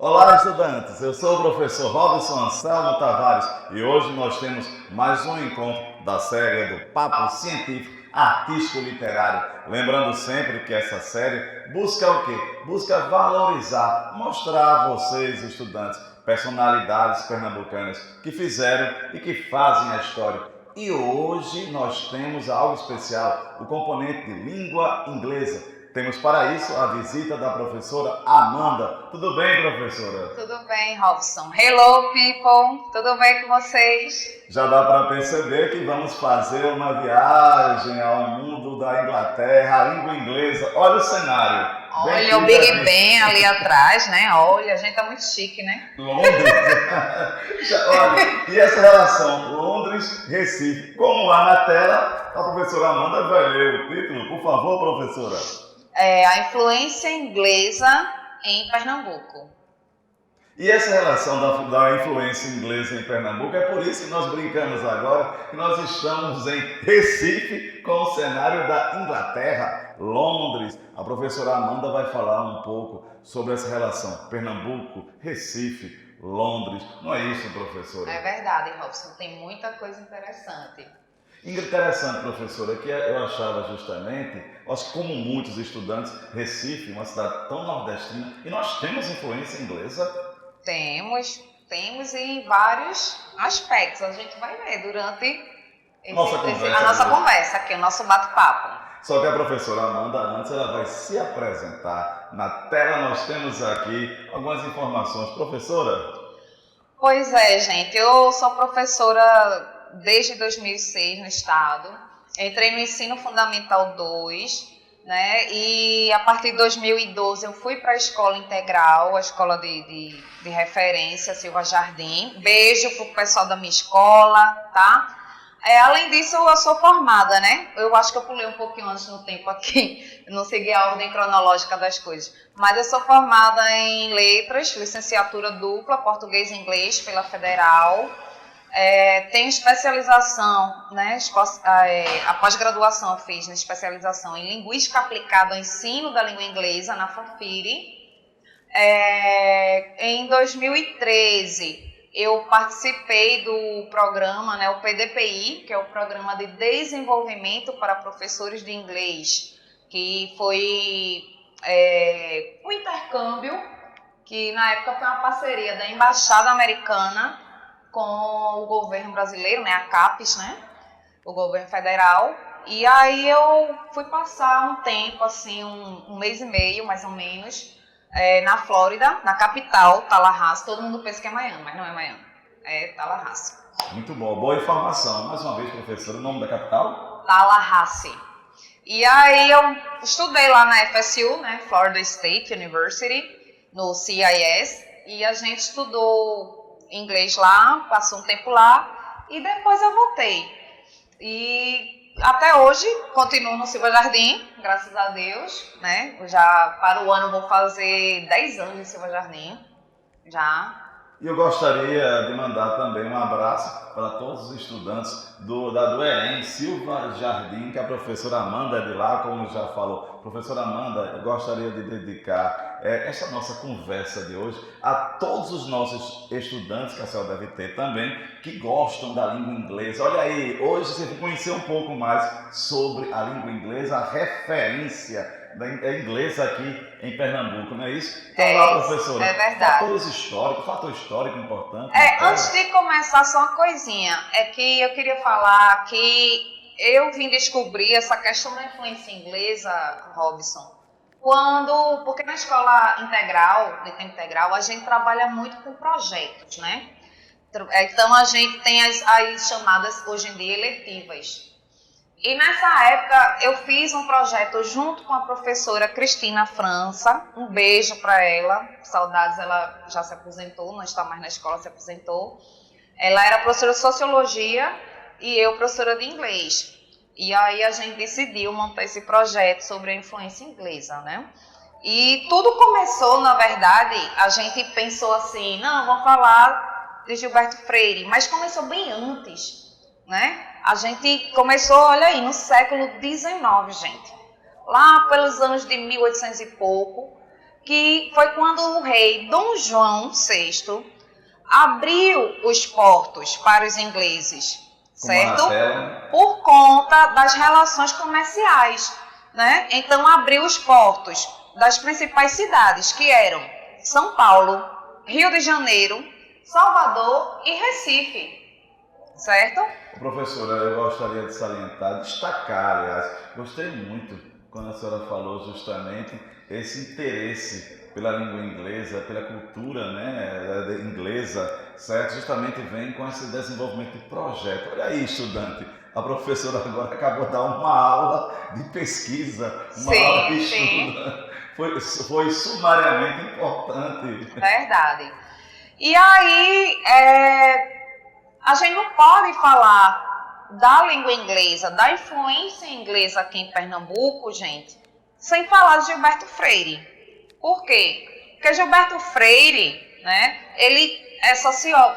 Olá, estudantes! Eu sou o professor Robson Anselmo Tavares e hoje nós temos mais um encontro da série do Papo Científico Artístico Literário. Lembrando sempre que essa série busca o quê? Busca valorizar, mostrar a vocês, estudantes, personalidades pernambucanas que fizeram e que fazem a história. E hoje nós temos algo especial, o componente de língua inglesa. Temos para isso a visita da professora Amanda. Tudo bem, professora? Tudo bem, Robson. Hello, people. Tudo bem com vocês? Já dá para perceber que vamos fazer uma viagem ao mundo da Inglaterra, a língua inglesa. Olha o cenário. Olha o Big Ben ali atrás, né? Olha, a gente tá muito chique, né? Londres. Olha, e essa relação Londres-Recife? Como lá na tela, a professora Amanda vai ler o título. Por favor, professora. A influência inglesa em Pernambuco. E essa relação da influência inglesa em Pernambuco, é por isso que nós brincamos agora que nós estamos em Recife com o cenário da Inglaterra, Londres. A professora Amanda vai falar um pouco sobre essa relação Pernambuco, Recife, Londres. Não é isso, professora? É verdade, Robson. Tem muita coisa interessante. Interessante, professora, que eu achava justamente, acho que como muitos estudantes, Recife, uma cidade tão nordestina, e nós temos influência inglesa? Temos em vários aspectos. A gente vai ver durante a nossa conversa aqui, o nosso bate-papo. Só que a professora Amanda, antes, ela vai se apresentar. Na tela nós temos aqui algumas informações. Professora? Pois é, gente, eu sou professora desde 2006 no estado, entrei no ensino fundamental 2, né, e a partir de 2012 eu fui para a escola integral, a escola de referência, Silva Jardim. Beijo pro pessoal da minha escola, tá? Além disso, eu sou formada, né? Eu acho que eu pulei um pouquinho antes no tempo aqui, não segui a ordem cronológica das coisas. Mas eu sou formada em letras, licenciatura dupla, português e inglês pela Federal. Tenho especialização, né? A pós-graduação eu fiz na especialização em Linguística Aplicada ao Ensino da Língua Inglesa, na FAFIRI. Em 2013, eu participei do programa, né, o PDPI, que é o Programa de Desenvolvimento para Professores de Inglês, que foi um intercâmbio, que na época foi uma parceria da Embaixada Americana com o governo brasileiro, né, a CAPES, né, o governo federal. E aí eu fui passar um tempo, assim, um mês e meio, mais ou menos, na Flórida, na capital, Tallahassee. Todo mundo pensa que é Miami, mas não é Miami, é Tallahassee. Muito bom, boa informação. Mais uma vez, professora, o nome da capital? Tallahassee. E aí eu estudei lá na FSU, né, Florida State University, no CIS, e a gente estudou inglês lá, passou um tempo lá, e depois eu voltei. E até hoje continuo no Silva Jardim, graças a Deus, né? Eu já para o ano vou fazer 10 anos em Silva Jardim, já. E eu gostaria de mandar também um abraço para todos os estudantes do EREM, Silva Jardim, que a professora Amanda é de lá, como já falou. Professora Amanda, eu gostaria de dedicar essa nossa conversa de hoje a todos os nossos estudantes, que a senhora deve ter também, que gostam da língua inglesa. Olha aí, hoje você vai conhecer um pouco mais sobre a língua inglesa, a referência da inglesa aqui em Pernambuco, não é isso? Então lá, professora, é verdade. Fator histórico importante. Antes de começar, só uma coisinha, é que eu queria falar que eu vim descobrir essa questão da influência inglesa, Robson, porque na escola integral, de tempo integral, a gente trabalha muito com projetos, né? Então a gente tem as chamadas, hoje em dia, eletivas. E nessa época eu fiz um projeto junto com a professora Cristina França, um beijo para ela, saudades, ela já se aposentou, não está mais na escola, se aposentou. Ela era professora de sociologia e eu professora de inglês. E aí a gente decidiu montar esse projeto sobre a influência inglesa, né? E tudo começou, na verdade, a gente pensou assim, não, vamos falar de Gilberto Freire, mas começou bem antes, né? A gente começou, olha aí, no século XIX, gente. Lá pelos anos de 1800 e pouco, que foi quando o rei Dom João VI abriu os portos para os ingleses, certo? Por conta das relações comerciais, né? Então abriu os portos das principais cidades, que eram São Paulo, Rio de Janeiro, Salvador e Recife, certo? Professora, eu gostaria de salientar, destacar, aliás, gostei muito quando a senhora falou justamente esse interesse pela língua inglesa, pela cultura, né, inglesa, certo? Justamente vem com esse desenvolvimento de projeto. Olha aí, estudante, a professora agora acabou de dar uma aula de pesquisa, uma aula de estudo. Foi sumariamente importante. Verdade. E aí, a gente não pode falar da língua inglesa, da influência inglesa aqui em Pernambuco, gente, sem falar de Gilberto Freire. Por quê? Porque Gilberto Freire, né, ele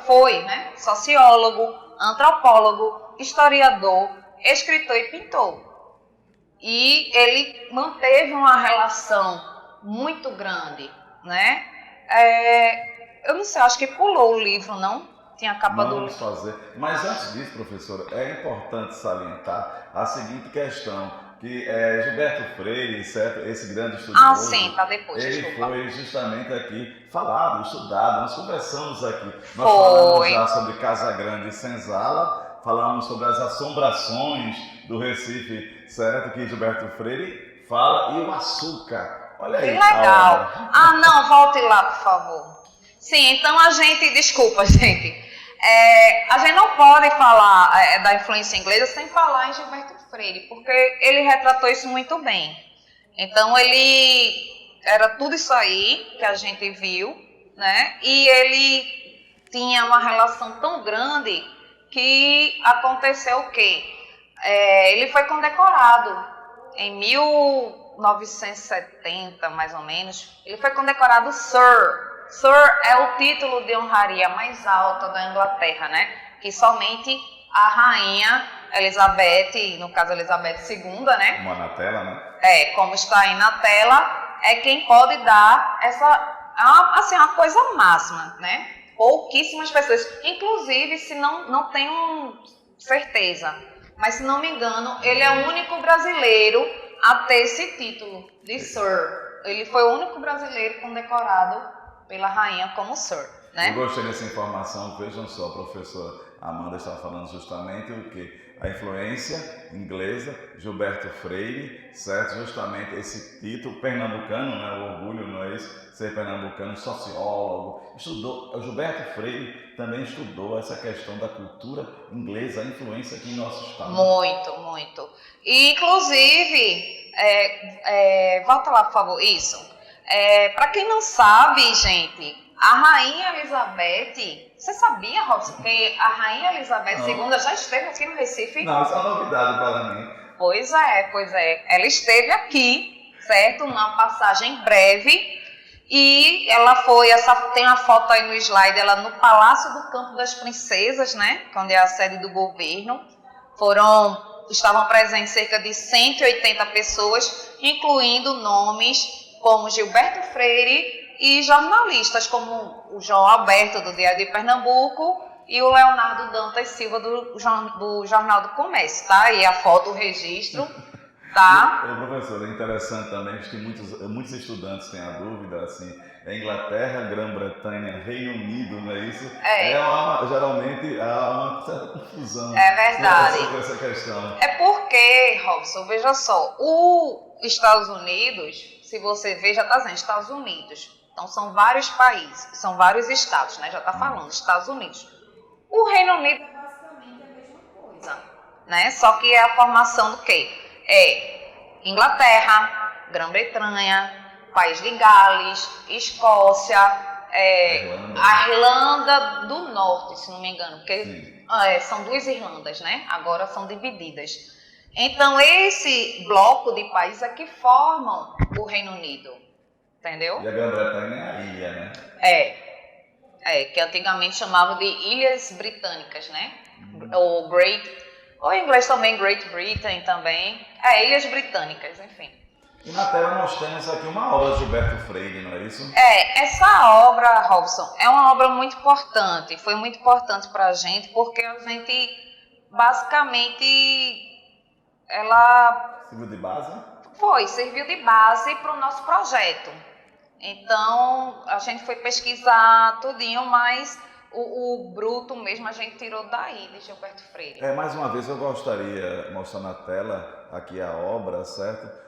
foi sociólogo, antropólogo, historiador, escritor e pintor. E ele manteve uma relação muito grande, né? Eu não sei, acho que pulou o livro, não? Tinha a capa do livro. Fazer. Mas antes disso, professora, é importante salientar a seguinte questão, que Gilberto Freire, certo? Esse grande estudioso, sim, tá depois, ele foi justamente aqui falado, estudado, nós conversamos aqui. Nós falamos já sobre Casa Grande e Senzala, falamos sobre as assombrações do Recife, certo? Que Gilberto Freire fala, e o açúcar. Olha aí. Que legal. Não, volte lá, por favor. Sim, então desculpa, gente. A gente não pode falar da influência inglesa sem falar em Gilberto Freire, porque ele retratou isso muito bem. Então, ele era tudo isso aí que a gente viu, né? E ele tinha uma relação tão grande que aconteceu o quê? Ele foi condecorado em 1970, mais ou menos. Ele foi condecorado Sir. Sir é o título de honraria mais alta da Inglaterra, né? Que somente a rainha Elizabeth, no caso Elizabeth II, né? Como na tela, né? Como está aí na tela, é quem pode dar uma coisa máxima, né? Pouquíssimas pessoas, inclusive, se não tenho certeza, mas se não me engano, ele é o único brasileiro a ter esse título de Sir. Ele foi o único brasileiro condecorado pela rainha como Sir, né? Eu gostei dessa informação. Vejam só, a professora Amanda estava falando justamente o que? A influência inglesa, Gilberto Freire, certo? Justamente esse título pernambucano, né? O orgulho, não é isso? Ser pernambucano, sociólogo. Estudou, Gilberto Freire também estudou essa questão da cultura inglesa, a influência aqui em nosso estado. Muito, muito. E, inclusive, volta lá, por favor, isso. Para quem não sabe, gente, a Rainha Elizabeth, você sabia, Robson, que a Rainha Elizabeth II já esteve aqui no Recife? Não, isso é uma novidade para mim. Pois é. Ela esteve aqui, certo? Uma passagem breve. E ela tem uma foto aí no slide, ela no Palácio do Campo das Princesas, né? Onde é a sede do governo. Estavam presentes cerca de 180 pessoas, incluindo nomes como Gilberto Freire e jornalistas como o João Alberto, do Diário de Pernambuco, e o Leonardo Dantas Silva, do Jornal do Comércio, tá? E a foto, o registro, tá? Professor, é interessante também que muitos estudantes têm a dúvida, assim, Inglaterra, Grã-Bretanha, Reino Unido, não é isso? Geralmente há uma certa confusão. É verdade. Sobre essa questão. É porque, Robson, veja só, os Estados Unidos, se você ver, já está dizendo Estados Unidos. Então, são vários países, são vários estados, né? Já está falando, Estados Unidos. O Reino Unido é basicamente a mesma coisa, né? Só que é a formação do quê? Inglaterra, Grã-Bretanha, País de Gales, Escócia, a Irlanda do Norte, se não me engano, porque são duas Irlandas, né? Agora são divididas. Então, esse bloco de países é que formam o Reino Unido, entendeu? E a Grã-Bretanha é a ilha, né? Que antigamente chamavam de Ilhas Britânicas, né? Ou em inglês também, Great Britain também. Ilhas Britânicas, enfim. E na tela nós temos aqui uma obra de Gilberto Freire, não é isso? Essa obra, Robson, é uma obra muito importante, foi muito importante para a gente, porque a gente, basicamente, ela Serviu de base? serviu de base para o nosso projeto. Então, a gente foi pesquisar tudinho, mas o bruto mesmo a gente tirou daí, de Gilberto Freire. Mais uma vez eu gostaria de mostrar na tela aqui a obra, certo?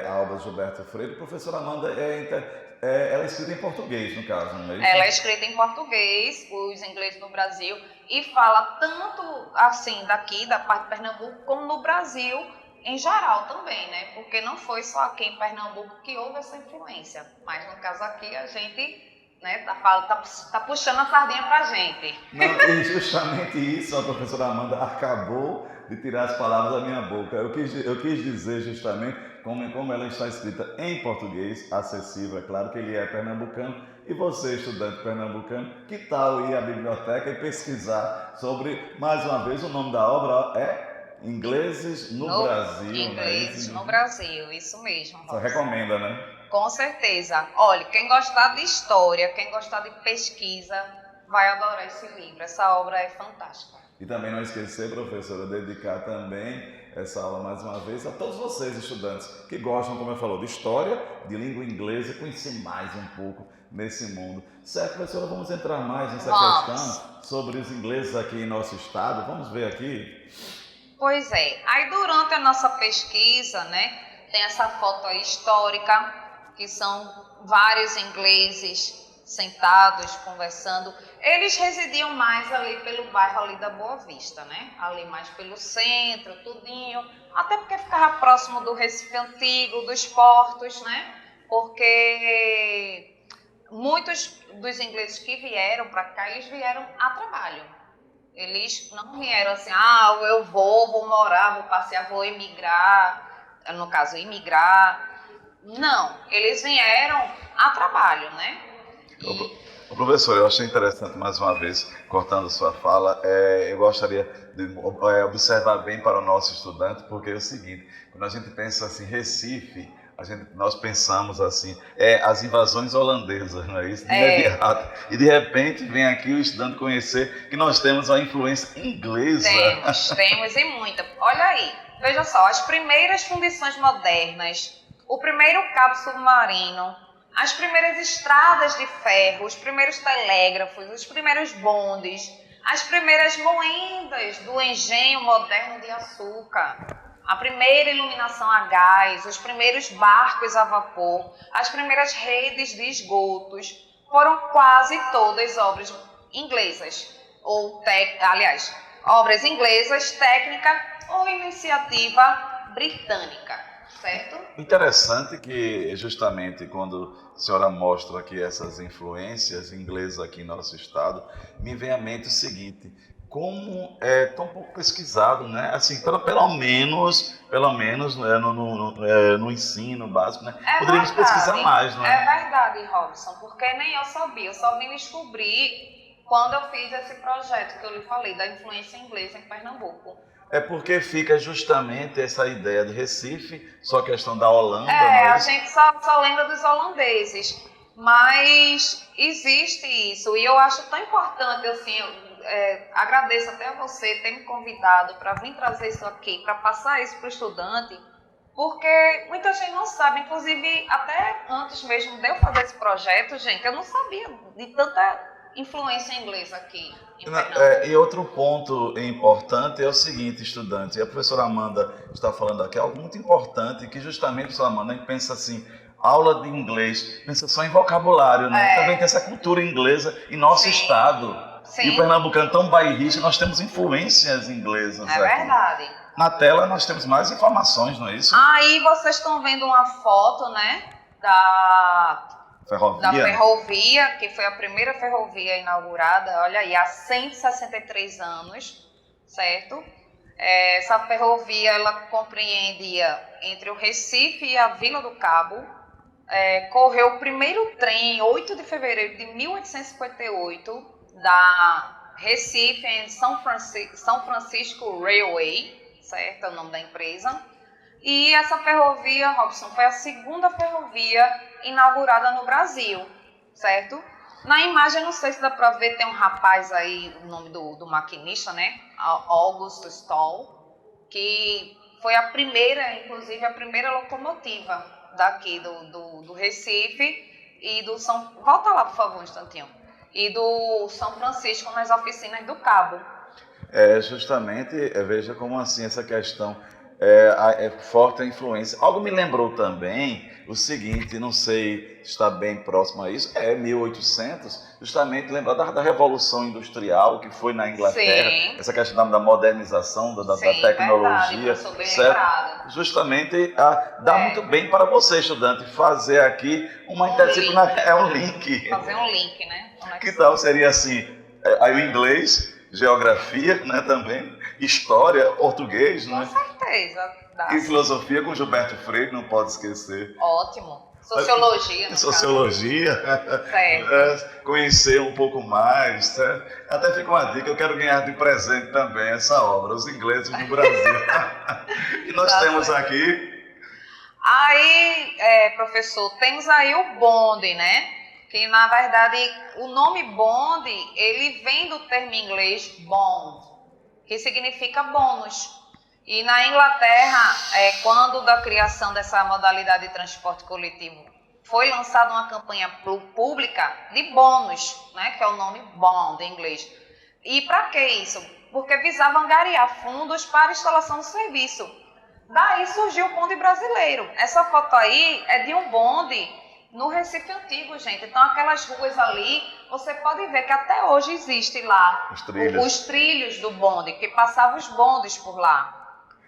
A obra de Gilberto Freire. Professora Amanda, ela é escrita em português, no caso, não é isso? Ela é escrita em português, os ingleses no Brasil, e fala tanto assim daqui, da parte de Pernambuco, como no Brasil em geral também, né? Porque não foi só aqui em Pernambuco que houve essa influência, mas no caso aqui a gente, né, tá puxando a sardinha pra gente. Não, e justamente isso a professora Amanda acabou de tirar as palavras da minha boca. Eu quis dizer justamente como ela está escrita em português, acessível, é claro que ele é pernambucano, e você, estudante pernambucano, que tal ir à biblioteca e pesquisar sobre, mais uma vez, o nome da obra é Ingleses no Brasil. Ingleses no Brasil, isso mesmo. Você recomenda, né? Com certeza. Olha, quem gostar de história, quem gostar de pesquisa, vai adorar esse livro. Essa obra é fantástica. E também não esquecer, professora, dedicar também essa aula mais uma vez a todos vocês, estudantes, que gostam, como eu falou, de história, de língua inglesa, conhecer mais um pouco nesse mundo. Certo, professora, vamos entrar mais nessa questão sobre os ingleses aqui em nosso estado. Vamos ver aqui. Pois é. Aí durante a nossa pesquisa, né, tem essa foto aí histórica, que são vários ingleses sentados, conversando. Eles residiam mais ali pelo bairro ali da Boa Vista, né? Ali mais pelo centro, tudinho. Até porque ficava próximo do Recife Antigo, dos portos, né? Porque muitos dos ingleses que vieram para cá, eles vieram a trabalho. Eles não vieram assim, eu vou morar, vou passear, vou emigrar. No caso, imigrar. Não, eles vieram a trabalho, né? Professor, eu achei interessante, mais uma vez, cortando sua fala, eu gostaria de observar bem para o nosso estudante, porque é o seguinte, quando a gente pensa assim, Recife, nós pensamos assim, as invasões holandesas, não é isso? De imediato. E de repente vem aqui o estudante conhecer que nós temos uma influência inglesa. Temos e muita. Olha aí, veja só, as primeiras fundições modernas, o primeiro cabo submarino, as primeiras estradas de ferro, os primeiros telégrafos, os primeiros bondes, as primeiras moendas do engenho moderno de açúcar, a primeira iluminação a gás, os primeiros barcos a vapor, as primeiras redes de esgotos, foram quase todas obras inglesas, obras inglesas, técnica ou iniciativa britânica. Certo? Interessante que justamente quando a senhora mostra aqui essas influências inglesas aqui em nosso estado, me vem à mente o seguinte, como é tão pouco pesquisado, né? Assim, pelo menos no ensino básico, né? Poderíamos pesquisar mais, não é? É verdade, Robson, porque nem eu sabia, eu só vim descobrir quando eu fiz esse projeto que eu lhe falei, da influência inglesa em Pernambuco. É porque fica justamente essa ideia de Recife, só a questão da Holanda. A gente só lembra dos holandeses, mas existe isso. E eu acho tão importante, assim, agradeço até a você ter me convidado para vir trazer isso aqui, para passar isso para o estudante, porque muita gente não sabe, inclusive até antes mesmo de eu fazer esse projeto, gente, eu não sabia de tanta influência inglesa aqui em Pernambuco. E outro ponto importante é o seguinte, estudante, e a professora Amanda está falando aqui, algo muito importante, que justamente a professora Amanda, a gente pensa assim, aula de inglês, pensa só em vocabulário, né? Também tem essa cultura inglesa em nosso estado. Sim. E o pernambucano tão bairrista, nós temos influências inglesas aqui. Verdade. Na tela nós temos mais informações, não é isso? Aí vocês estão vendo uma foto, né, da ferrovia, que foi a primeira ferrovia inaugurada, olha aí, há 163 anos, certo? Essa ferrovia, ela compreendia entre o Recife e a Vila do Cabo. Correu o primeiro trem, 8 de fevereiro de 1858, da Recife em São Francisco Railway, certo? É o nome da empresa. E essa ferrovia, Robson, foi a segunda ferrovia inaugurada no Brasil, certo? Na imagem, não sei se dá para ver, tem um rapaz aí, o nome do maquinista, né? Augusto Stoll, que foi a primeira, inclusive a primeira locomotiva daqui do Recife e do São... Volta lá, por favor, um instantinho. E do São Francisco nas oficinas do Cabo. Justamente, veja como assim essa questão é forte a influência. Algo me lembrou também o seguinte, não sei se está bem próximo a isso, 1800, justamente lembrar da Revolução Industrial, que foi na Inglaterra, Sim. essa questão da modernização, da tecnologia, verdade, certo? Justamente dá muito bem para você, estudante, fazer aqui uma interdisciplinar, um link. Fazer um link, né? Que tal seria assim, aí o inglês, geografia, né, também, história, português, Com né? certeza. E filosofia com Gilberto Freire, não pode esquecer. Ótimo. Sociologia. No Sociologia. Certo. Conhecer um pouco mais, certo? Até fica uma dica, eu quero ganhar de presente também essa obra, Os Ingleses no Brasil. E nós temos aqui... Aí, professor, temos aí o bonde, né? Que, na verdade, o nome bonde, ele vem do termo inglês bond, que significa bônus. E na Inglaterra, quando da criação dessa modalidade de transporte coletivo, foi lançada uma campanha pública de bônus, né, que é o nome bond em inglês. E para que isso? Porque visava angariar fundos para a instalação do serviço. Daí surgiu o bonde brasileiro. Essa foto aí é de um bonde no Recife Antigo, gente. Então, aquelas ruas ali, você pode ver que até hoje existe lá os trilhos do bonde, que passavam os bondes por lá.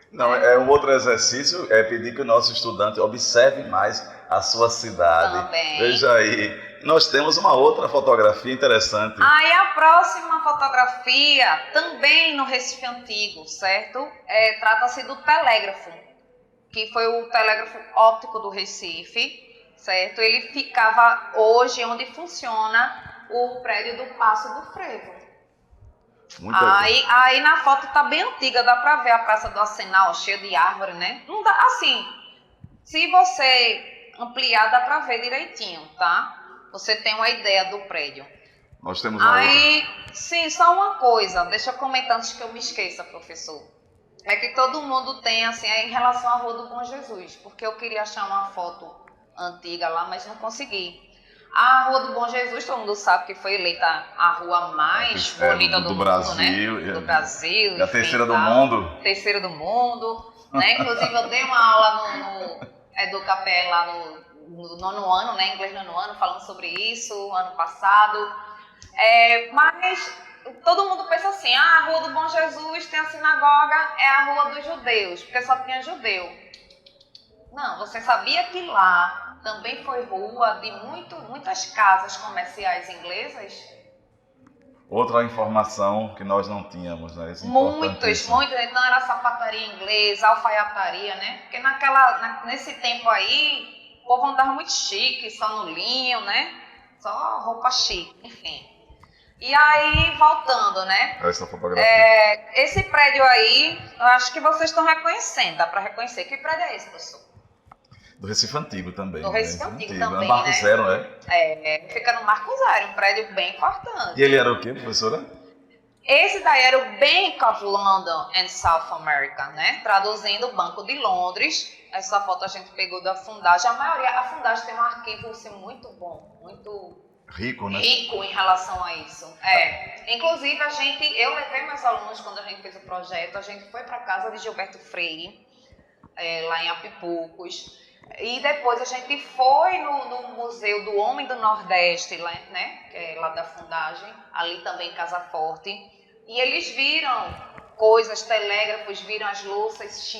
Não, um outro exercício é pedir que o nosso estudante observe mais a sua cidade. Também. Veja aí, nós temos uma outra fotografia interessante. Aí a próxima fotografia, também no Recife Antigo, certo? Trata-se do telégrafo, que foi o telégrafo óptico do Recife. Certo? Ele ficava hoje onde funciona o prédio do Paço do Frevo. Aí na foto tá bem antiga, dá pra ver a Praça do Arsenal cheia de árvore, né? Não dá, assim, se você ampliar dá pra ver direitinho, tá? Você tem uma ideia do prédio. Nós temos uma outra. Sim, só uma coisa, deixa eu comentar antes que eu me esqueça, professor. É que todo mundo tem, assim, em relação à Rua do Bom Jesus, porque eu queria achar uma foto antiga lá, mas não consegui. A Rua do Bom Jesus, todo mundo sabe que foi eleita a rua mais bonita do mundo, Brasil, né? Do Brasil. E a terceira do mundo. Terceira do mundo, né? Inclusive eu dei uma aula no Educapé lá no nono ano, né? Inglês nono ano, falando sobre isso, ano passado. Mas todo mundo pensa assim, a Rua do Bom Jesus tem a sinagoga, é a Rua dos Judeus, porque só tinha judeu. Não, você sabia que lá também foi rua de muitas casas comerciais inglesas? Outra informação que nós não tínhamos, né? Muitas. Então era sapataria inglesa, alfaiataria, né? Porque nesse tempo aí, o povo andava muito chique, só no linho, né? Só roupa chique, enfim. E aí, voltando, né? Essa fotografia. Esse prédio aí, eu acho que vocês estão reconhecendo, dá para reconhecer. Que prédio é esse, professor? Do Recife Antigo também. Do Recife Antigo também, Marco né? Zero, né? Fica no Marco Zero, um prédio bem importante. E ele era o quê, professora? Esse daí era o Bank of London and South America, né? Traduzindo, Banco de Londres. Essa foto a gente pegou da Fundagem. A Fundagem tem um arquivo assim, muito bom, muito rico, né? Rico em relação a isso. Inclusive, eu levei meus alunos, quando a gente fez o projeto, a gente foi para a casa de Gilberto Freire, lá em Apipucos. E depois a gente foi no Museu do Homem do Nordeste, né, que é lá da Fundagem, ali também em Casa Forte. E eles viram coisas, telégrafos, viram as louças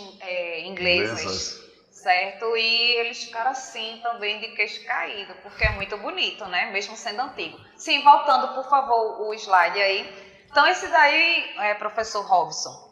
inglesas, certo? E eles ficaram assim também de queixo caído, porque é muito bonito, né, mesmo sendo antigo. Sim, voltando, por favor, o slide aí. Então, esse daí, professor Robson,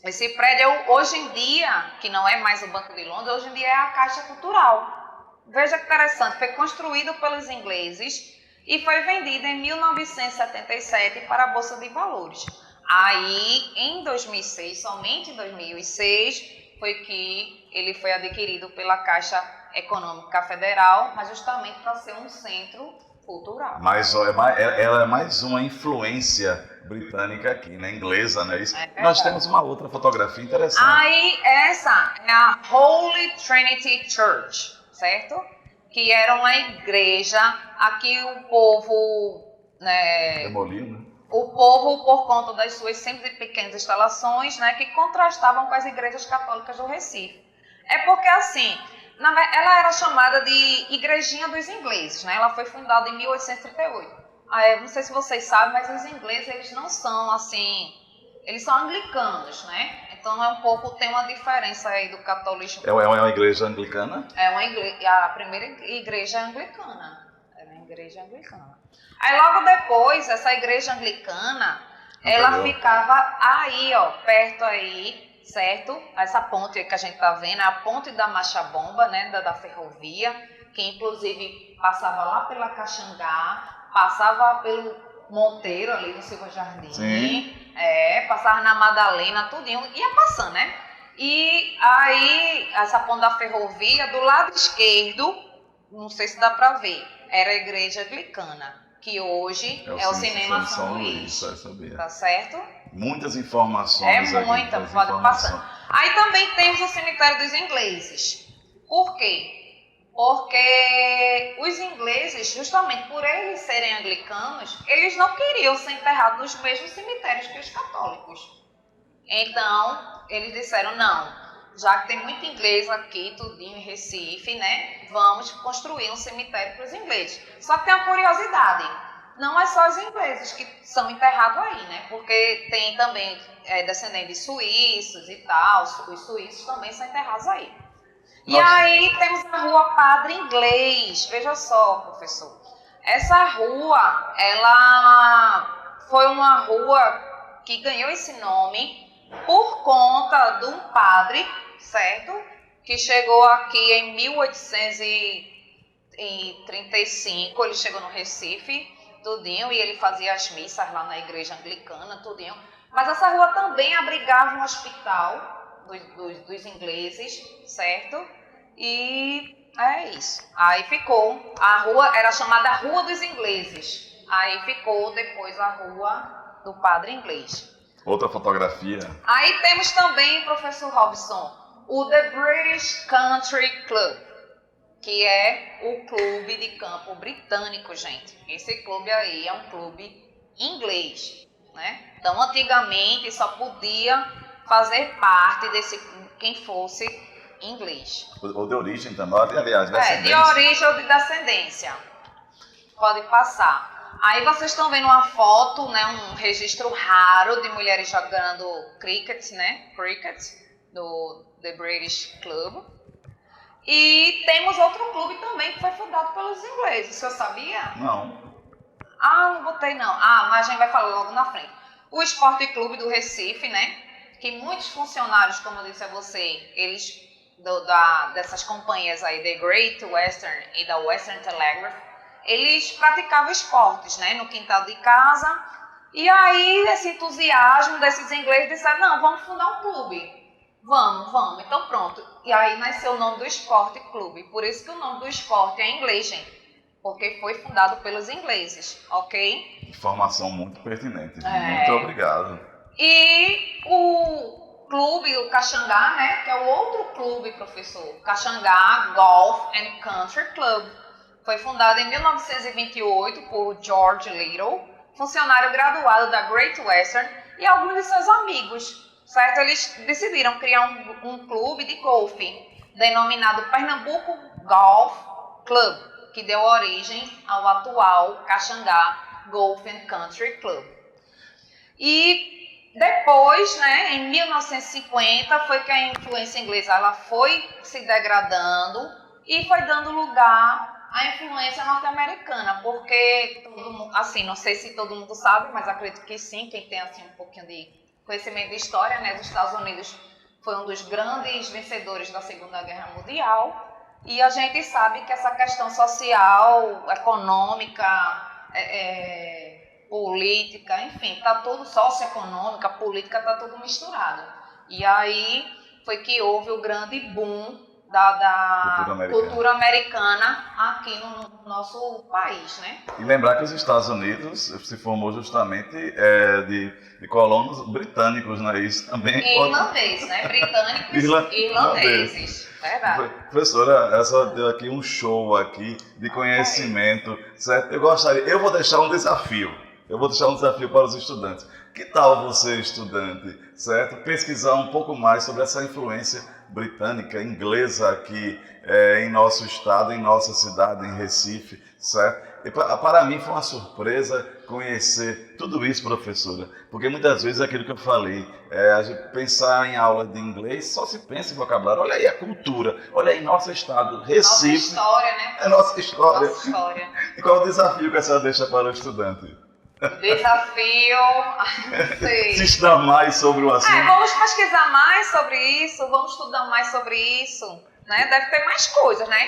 esse prédio, hoje em dia, que não é mais o Banco de Londres, hoje em dia é a Caixa Cultural. Veja que interessante, foi construído pelos ingleses e foi vendido em 1977 para a Bolsa de Valores. Aí, em 2006, somente em 2006, foi que ele foi adquirido pela Caixa Econômica Federal, mas justamente para ser um centro cultural. Mas ó, ela é mais uma influência britânica aqui, né? Inglesa, não é isso? Nós temos uma outra fotografia interessante. Aí, essa é a Holy Trinity Church, certo? Que era uma igreja, aqui o povo... Demoliu, né? O povo, por conta das suas sempre pequenas instalações, né, que contrastavam com as igrejas católicas do Recife. É porque, assim, ela era chamada de Igrejinha dos Ingleses, né? Ela foi fundada em 1838. Não sei se vocês sabem, mas os ingleses, eles não são, assim, eles são anglicanos, né? Então, tem uma diferença aí do catolismo. É uma igreja anglicana? A primeira igreja anglicana. Era uma igreja anglicana. Aí, logo depois, essa igreja anglicana, ela ficava aí, ó, perto aí, certo? Essa ponte que a gente tá vendo, é a ponte da Macha-Bomba, né, da ferrovia, que inclusive passava lá pela Caxangá, passava pelo Monteiro, ali no Silva Jardim, sim, passava na Madalena, tudinho, ia passando, né? E aí, essa ponte da ferrovia, do lado esquerdo, não sei se dá pra ver, era a igreja anglicana, que hoje é o Cinema São Luís. Tá certo? Muitas informações. Muita, pode passar. Aí também temos o cemitério dos ingleses. Por quê? Porque os ingleses, justamente por eles serem anglicanos, eles não queriam ser enterrados nos mesmos cemitérios que os católicos. Então, eles disseram, não, já que tem muito inglês aqui, tudinho em Recife, né, vamos construir um cemitério para os ingleses. Só que tem uma curiosidade, não é só os ingleses que são enterrados aí, né, porque tem também descendentes suíços e tal, os suíços também são enterrados aí. Nossa. E aí temos a Rua Padre Inglês, veja só, professor. Essa rua, ela foi uma rua que ganhou esse nome por conta de um padre, certo? Que chegou aqui em 1835, ele chegou no Recife, tudinho, e ele fazia as missas lá na igreja anglicana, tudinho. Mas essa rua também abrigava um hospital dos ingleses, certo? E é isso. Aí ficou, a rua era chamada Rua dos Ingleses. Aí ficou depois a Rua do Padre Inglês. Outra fotografia. Aí temos também, professor Robson, o The British Country Club, que é o clube de campo britânico, gente. Esse clube aí é um clube inglês, né? Então, antigamente, só podia fazer parte desse quem fosse inglês. Ou de origem também, aliás, descendência. De origem ou de descendência. Pode passar. Aí vocês estão vendo uma foto, né, um registro raro de mulheres jogando cricket, né? Cricket, do The British Club. E temos outro clube também que foi fundado pelos ingleses. O senhor sabia? Não. Não botei não. Mas a gente vai falar logo na frente. O Esporte Clube do Recife, né? Que muitos funcionários, como eu disse a você, eles dessas companhias aí, The Great Western e da Western Telegraph, eles praticavam esportes, né? No quintal de casa. E aí, esse entusiasmo desses ingleses disseram, não, vamos fundar um clube. Vamos. Então pronto. E aí nasceu o nome do Esporte Clube. Por isso que o nome do esporte é inglês, gente. Porque foi fundado pelos ingleses, ok? Informação muito pertinente. Muito obrigado. E o clube, o Caxangá, né? Que é o outro clube, professor. Caxangá Golf and Country Club. Foi fundado em 1928 por George Little, funcionário graduado da Great Western, e alguns de seus amigos, certo? Eles decidiram criar um clube de golfe, denominado Pernambuco Golf Club, que deu origem ao atual Caxangá Golf and Country Club. E depois, né, em 1950, foi que a influência inglesa ela foi se degradando e foi dando lugar à influência norte-americana, porque, assim, não sei se todo mundo sabe, mas acredito que sim, quem tem assim, um pouquinho de conhecimento de história, né, dos Estados Unidos foi um dos grandes vencedores da Segunda Guerra Mundial, e a gente sabe que essa questão social, econômica, política, enfim, tá tudo socioeconômica, política, tá tudo misturado. E aí foi que houve o grande boom da cultura americana aqui no nosso país, né? E lembrar que os Estados Unidos se formou justamente de colonos britânicos, não é isso? Também irlandês, né? Britânicos e irlandeses. Verdade. Professora, essa deu aqui um show aqui de conhecimento, certo? Eu vou deixar um desafio. Para os estudantes. Que tal você, estudante, certo? Pesquisar um pouco mais sobre essa influência britânica, inglesa aqui em nosso estado, em nossa cidade, em Recife, certo? E para mim foi uma surpresa conhecer tudo isso, professora, porque muitas vezes é aquilo que eu falei, a gente pensar em aula de inglês, só se pensa em vocabulário. Olha aí a cultura, olha aí nosso estado, Recife. Nossa história, né? É nossa história. Nossa história. E qual é o desafio que a senhora deixa para o estudante? Desafio, não sei. Se estudar mais sobre o assunto. Vamos pesquisar mais sobre isso, vamos estudar mais sobre isso, né? Deve ter mais coisas, né?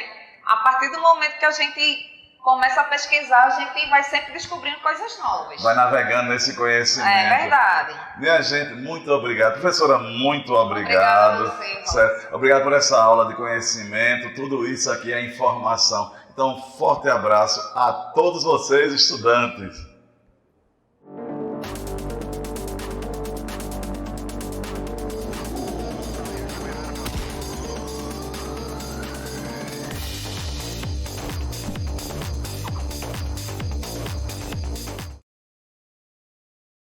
A partir do momento que a gente começa a pesquisar, a gente vai sempre descobrindo coisas novas. Vai navegando nesse conhecimento. É verdade. Minha gente, muito obrigado. Professora, muito obrigado. Obrigada a você, certo? Obrigado por essa aula de conhecimento. Tudo isso aqui é informação. Então, forte abraço a todos vocês, estudantes.